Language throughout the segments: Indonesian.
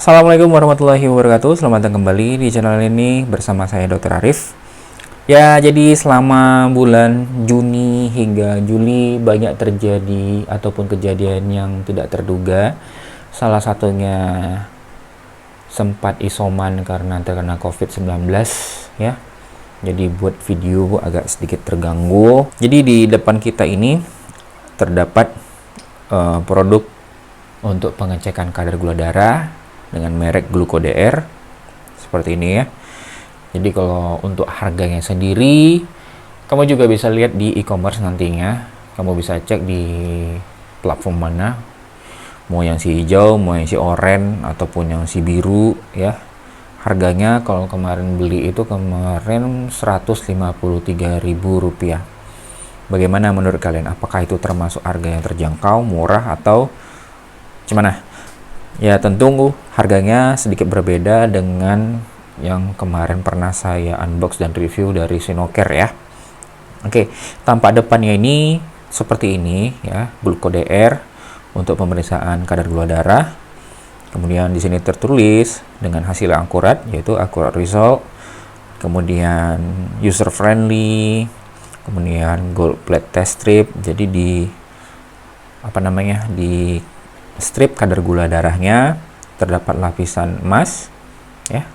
Assalamualaikum warahmatullahi wabarakatuh. Selamat datang kembali di channel ini bersama saya Dr. Arif. Ya, jadi selama bulan Juni hingga Juli banyak terjadi ataupun kejadian yang tidak terduga. Salah satunya sempat isoman karena terkena COVID-19 ya. Jadi buat video agak sedikit terganggu. Jadi di depan kita ini terdapat produk untuk pengecekan kadar gula darah dengan merek GlucoDR seperti ini ya. Jadi kalau untuk harganya sendiri kamu juga bisa lihat di e-commerce nantinya. Kamu bisa cek di platform mana, mau yang si hijau, mau yang si oranye ataupun yang si biru ya. Harganya kalau kemarin beli itu kemarin Rp153.000. Bagaimana menurut kalian? Apakah itu termasuk harga yang terjangkau, murah, atau gimana? Ya tentu harganya sedikit berbeda dengan yang kemarin pernah saya unbox dan review dari Sinocare ya. Oke, tampak depannya ini seperti ini ya, GlucoDR untuk pemeriksaan kadar gula darah. Kemudian di sini tertulis dengan hasil yang akurat, yaitu accurate result. Kemudian user friendly, kemudian gold plate test strip. Jadi di strip kadar gula darahnya terdapat lapisan emas ya,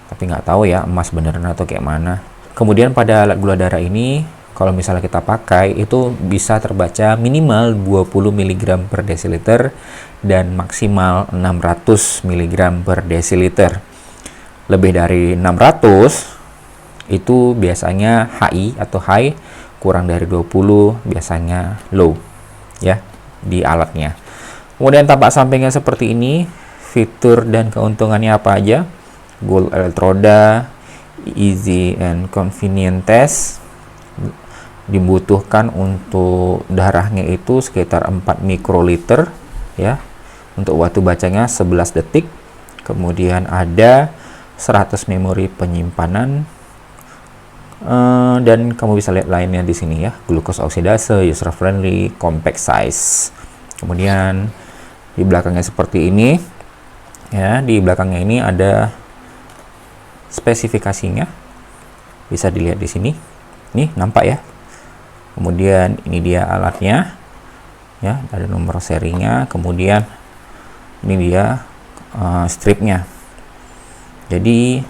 tapi nggak tahu ya emas beneran atau kayak mana. Kemudian pada alat gula darah ini kalau misalnya kita pakai itu bisa terbaca minimal 20 mg per desiliter dan maksimal 600 mg per desiliter. Lebih dari 600 itu biasanya HI atau high, kurang dari 20 biasanya low ya di alatnya. Kemudian tampak sampingnya seperti ini. Fitur dan keuntungannya apa aja? Gold Electroda, easy and convenient test. Dibutuhkan untuk darahnya itu sekitar 4 mikroliter ya. Untuk waktu bacanya 11 detik. Kemudian ada 100 memori penyimpanan. Dan kamu bisa lihat lainnya di sini ya. Glucose oksidase, user friendly, compact size. Kemudian di belakangnya seperti ini ya, di belakangnya ini ada spesifikasinya, bisa dilihat di sini nih, nampak ya. Kemudian ini dia alatnya ya, ada nomor serinya. Kemudian ini dia stripnya. Jadi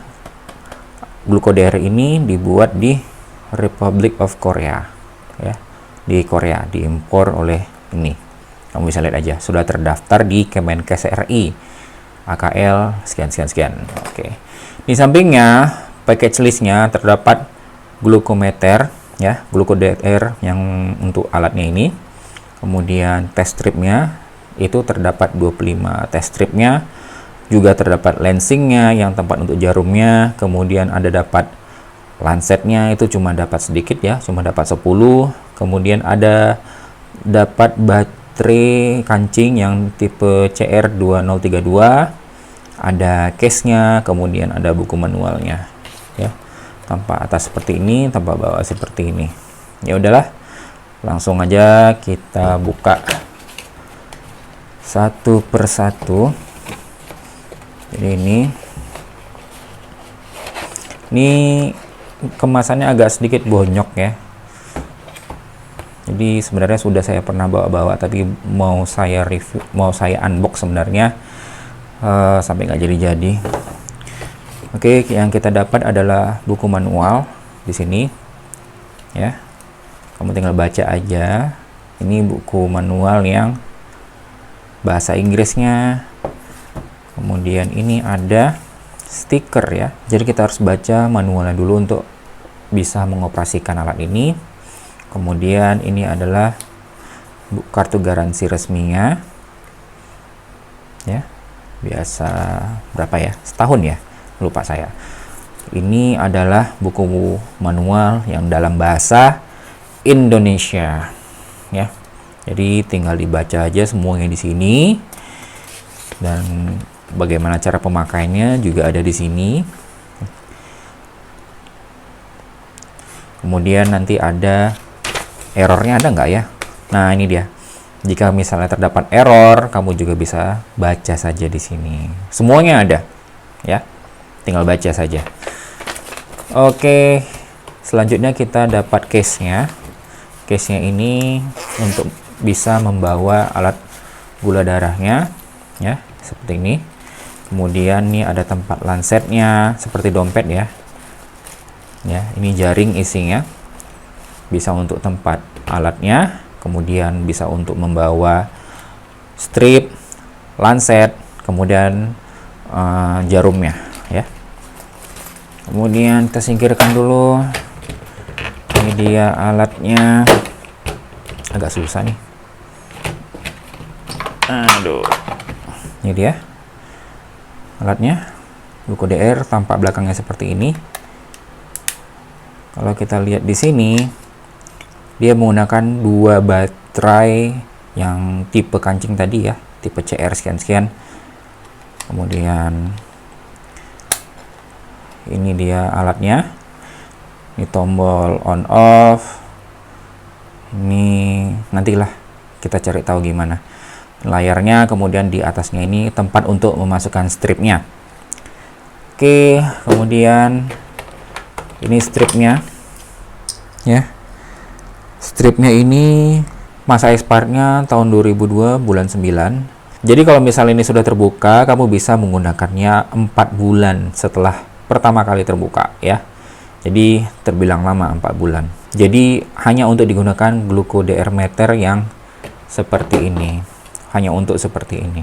GlucoDR ini dibuat di Republic of Korea ya, di Korea, diimpor oleh ini. Kamu bisa lihat aja, sudah terdaftar di Kemenkes RI, AKL sekian. Oke. Di sampingnya, package listnya terdapat glukometer ya, GlucoDR yang untuk alatnya ini. Kemudian test stripnya itu terdapat 25 test stripnya. Juga terdapat lancingnya yang tempat untuk jarumnya. Kemudian ada dapat lancetnya, itu cuma dapat sedikit ya, cuma dapat 10. Kemudian ada dapat baterai kancing yang tipe CR2032, ada case-nya, kemudian ada buku manualnya ya. Tampak atas seperti ini, tampak bawah seperti ini. Ya udahlah, langsung aja kita buka satu persatu. Jadi ini kemasannya agak sedikit bonyok ya. Jadi sebenarnya sudah saya pernah bawa-bawa, tapi mau saya review, mau saya unbox sebenarnya sampai nggak jadi-jadi. Oke, yang kita dapat adalah buku manual di sini ya. Kamu tinggal baca aja. Ini buku manual yang bahasa Inggrisnya. Kemudian ini ada stiker ya. Jadi kita harus baca manualnya dulu untuk bisa mengoperasikan alat ini. Kemudian ini adalah kartu garansi resminya ya, biasa berapa ya, setahun ya, lupa saya. Ini adalah buku manual yang dalam bahasa Indonesia ya, jadi tinggal dibaca aja semuanya di sini, dan bagaimana cara pemakaiannya juga ada di sini. Kemudian nanti ada errornya, ada nggak ya? Nah ini dia. Jika misalnya terdapat error, kamu juga bisa baca saja di sini. Semuanya ada, ya. Tinggal baca saja. Oke, selanjutnya kita dapat case-nya. Case-nya ini untuk bisa membawa alat gula darahnya, ya, seperti ini. Kemudian nih ada tempat lancetnya, seperti dompet ya. Ya, ini jaring isinya. Bisa untuk tempat alatnya, kemudian bisa untuk membawa strip, lancet, kemudian jarumnya, ya. Kemudian kita singkirkan dulu. Ini dia alatnya. Agak susah nih. Aduh. Ini dia alatnya. GlucoDR tampak belakangnya seperti ini. Kalau kita lihat di sini, dia menggunakan 2 baterai yang tipe kancing tadi ya, tipe CR sekian-sekian. Kemudian ini dia alatnya. Ini tombol on off. Ini nantilah kita cari tahu gimana. Layarnya, kemudian di atasnya ini tempat untuk memasukkan stripnya. Oke, kemudian ini stripnya, ya. Stripnya ini masa expirednya tahun 2002 bulan 9. Jadi kalau misalnya ini sudah terbuka, kamu bisa menggunakannya 4 bulan setelah pertama kali terbuka, ya. Jadi terbilang lama 4 bulan. Jadi hanya untuk digunakan GlucoDR meter yang seperti ini. Hanya untuk seperti ini.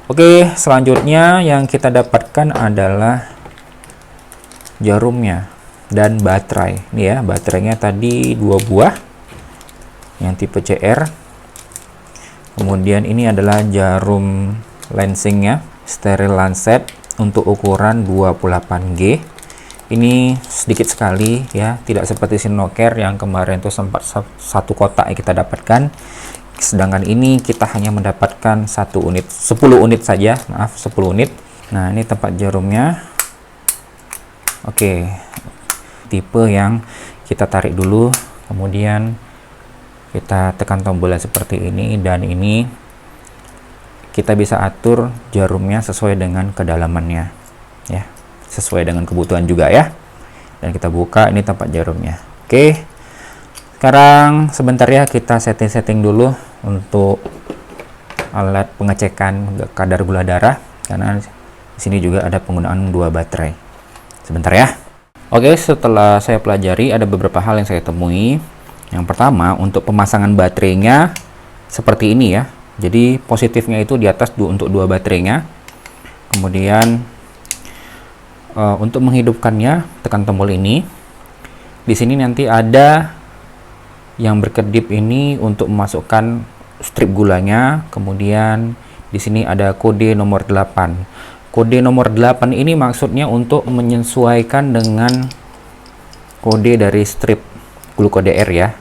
Oke, selanjutnya yang kita dapatkan adalah jarumnya dan baterai. Ini ya, baterainya tadi 2 buah yang tipe CR. Kemudian ini adalah jarum lancingnya, steril lancet untuk ukuran 28G. Ini sedikit sekali ya, tidak seperti Sinoker yang kemarin tuh sempat 1 kotak yang kita dapatkan. Sedangkan ini kita hanya mendapatkan 1 unit, 10 unit saja, maaf, 10 unit. Nah, ini tempat jarumnya. Oke, tipe yang kita tarik dulu, kemudian kita tekan tombolnya seperti ini, dan ini kita bisa atur jarumnya sesuai dengan kedalamannya, ya, sesuai dengan kebutuhan juga ya. Dan kita buka, ini tempat jarumnya. Oke, sekarang sebentar ya, kita setting dulu untuk alat pengecekan kadar gula darah, karena di sini juga ada penggunaan 2 baterai. Sebentar ya. Oke, setelah saya pelajari, ada beberapa hal yang saya temui. Yang pertama, untuk pemasangan baterainya seperti ini ya. Jadi positifnya itu di atas untuk 2 baterainya. Kemudian untuk menghidupkannya, tekan tombol ini. Di sini nanti ada yang berkedip ini untuk memasukkan strip gulanya. Kemudian di sini ada kode nomor 8. Kode nomor 8 ini maksudnya untuk menyesuaikan dengan kode dari strip GlucoDR ya.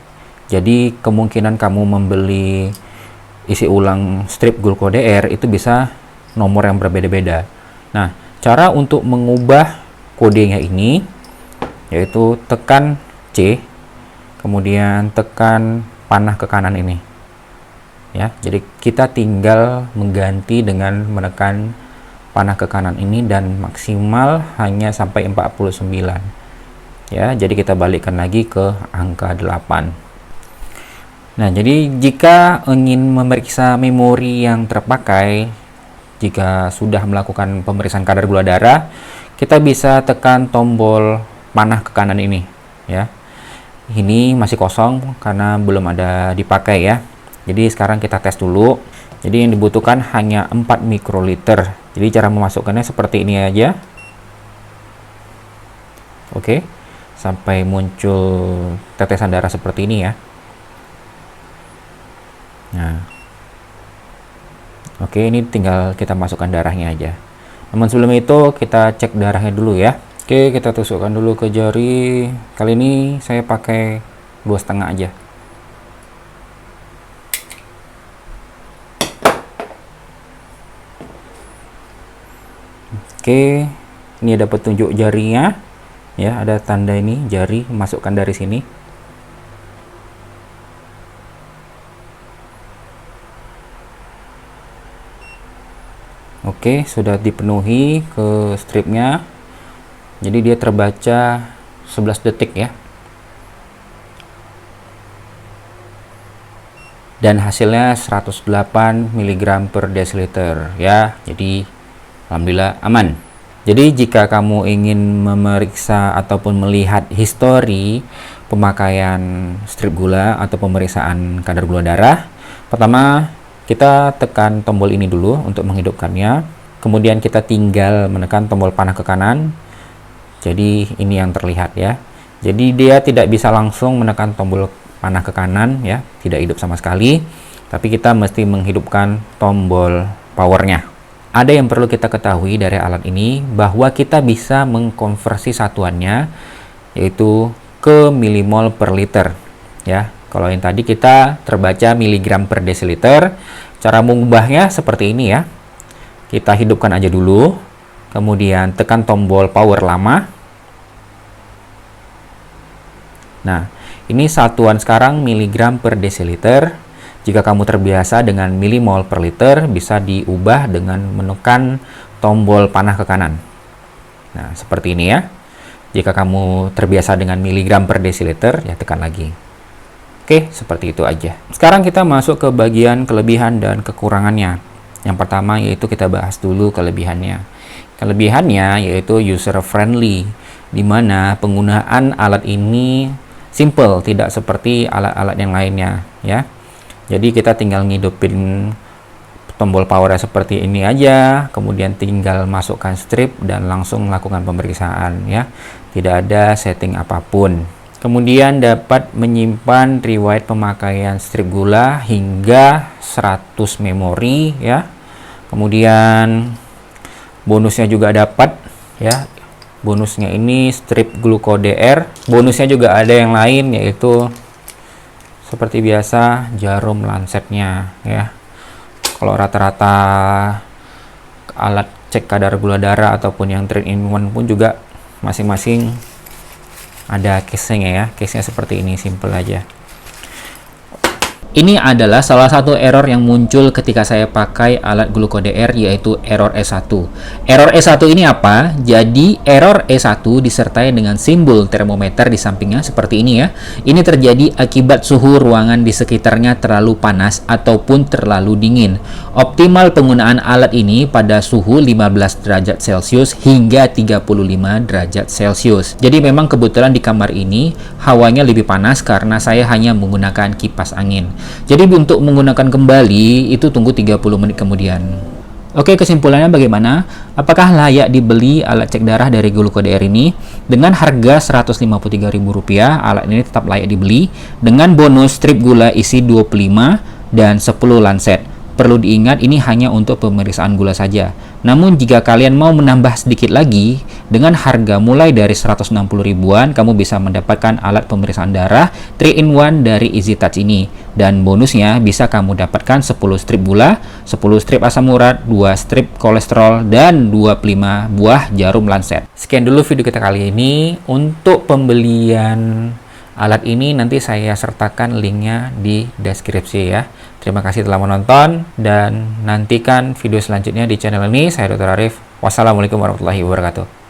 Jadi kemungkinan kamu membeli isi ulang strip GlucoDR itu bisa nomor yang berbeda-beda. Nah, cara untuk mengubah kodenya ini yaitu tekan C, kemudian tekan panah ke kanan ini. Ya, jadi kita tinggal mengganti dengan menekan panah ke kanan ini dan maksimal hanya sampai 49. Ya, jadi kita balikkan lagi ke angka 8. Nah, jadi jika ingin memeriksa memori yang terpakai, jika sudah melakukan pemeriksaan kadar gula darah, kita bisa tekan tombol panah ke kanan ini, ya. Ini masih kosong karena belum ada dipakai ya. Jadi sekarang kita tes dulu. Jadi yang dibutuhkan hanya 4 mikroliter. Jadi cara memasukkannya seperti ini aja. Oke, sampai muncul tetesan darah seperti ini ya. Nah, oke, ini tinggal kita masukkan darahnya aja. Namun sebelum itu kita cek darahnya dulu ya. Oke, kita tusukkan dulu ke jari. Kali ini saya pakai 2,5 aja. Oke, ini ada petunjuk jarinya. Ya, ada tanda ini jari, masukkan dari sini. Oke, sudah dipenuhi ke stripnya. Jadi dia terbaca 11 detik ya. Dan hasilnya 108 mg per desiliter ya. Jadi alhamdulillah aman. Jadi jika kamu ingin memeriksa ataupun melihat histori pemakaian strip gula atau pemeriksaan kadar gula darah, pertama kita tekan tombol ini dulu untuk menghidupkannya. Kemudian kita tinggal menekan tombol panah ke kanan. Jadi ini yang terlihat ya. Jadi dia tidak bisa langsung menekan tombol panah ke kanan ya, tidak hidup sama sekali, tapi kita mesti menghidupkan tombol powernya. Ada yang perlu kita ketahui dari alat ini, bahwa kita bisa mengkonversi satuannya yaitu ke milimol per liter ya. Kalau yang tadi kita terbaca miligram per desiliter, cara mengubahnya seperti ini ya. Kita hidupkan aja dulu, kemudian tekan tombol power lama. Nah, ini satuan sekarang miligram per desiliter. Jika kamu terbiasa dengan milimol per liter, bisa diubah dengan menekan tombol panah ke kanan. Nah, seperti ini ya. Jika kamu terbiasa dengan miligram per desiliter, ya tekan lagi. Oke, seperti itu aja. Sekarang kita masuk ke bagian kelebihan dan kekurangannya. Yang pertama yaitu kita bahas dulu kelebihannya. Kelebihannya yaitu user friendly, di mana penggunaan alat ini simple, tidak seperti alat-alat yang lainnya ya. Jadi kita tinggal ngidupin tombol powernya seperti ini aja, kemudian tinggal masukkan strip dan langsung melakukan pemeriksaan ya. Tidak ada setting apapun. Kemudian dapat menyimpan riwayat pemakaian strip gula hingga 100 memori ya. Kemudian bonusnya juga dapat ya. Bonusnya ini strip GlucoDR. Bonusnya juga ada yang lain, yaitu seperti biasa jarum lancetnya ya. Kalau rata-rata alat cek kadar gula darah ataupun yang 3-in-1 pun juga masing-masing ada case-nya ya. Case-nya seperti ini, simple aja. Ini adalah salah satu error yang muncul ketika saya pakai alat GlucoDR, yaitu error E1. Error E1 ini apa? Jadi error E1 disertai dengan simbol termometer di sampingnya seperti ini ya. Ini terjadi akibat suhu ruangan di sekitarnya terlalu panas ataupun terlalu dingin. Optimal penggunaan alat ini pada suhu 15 derajat Celcius hingga 35 derajat Celcius. Jadi memang kebetulan di kamar ini hawanya lebih panas karena saya hanya menggunakan kipas angin. Jadi untuk menggunakan kembali itu tunggu 30 menit kemudian. Oke, kesimpulannya bagaimana? Apakah layak dibeli alat cek darah dari GlucoDR ini? Dengan harga Rp153.000, alat ini tetap layak dibeli dengan bonus strip gula isi 25 dan 10 lancet. Perlu diingat, ini hanya untuk pemeriksaan gula saja. Namun jika kalian mau menambah sedikit lagi, dengan harga mulai dari 160 ribuan, kamu bisa mendapatkan alat pemeriksaan darah 3-in-1 dari EasyTouch ini. Dan bonusnya bisa kamu dapatkan 10 strip gula, 10 strip asam urat, 2 strip kolesterol, dan 25 buah jarum lancet. Sekian dulu video kita kali ini. Untuk pembelian alat ini nanti saya sertakan linknya di deskripsi ya. Terima kasih telah menonton dan nantikan video selanjutnya di channel ini. Saya Dr. Arif. Wassalamualaikum warahmatullahi wabarakatuh.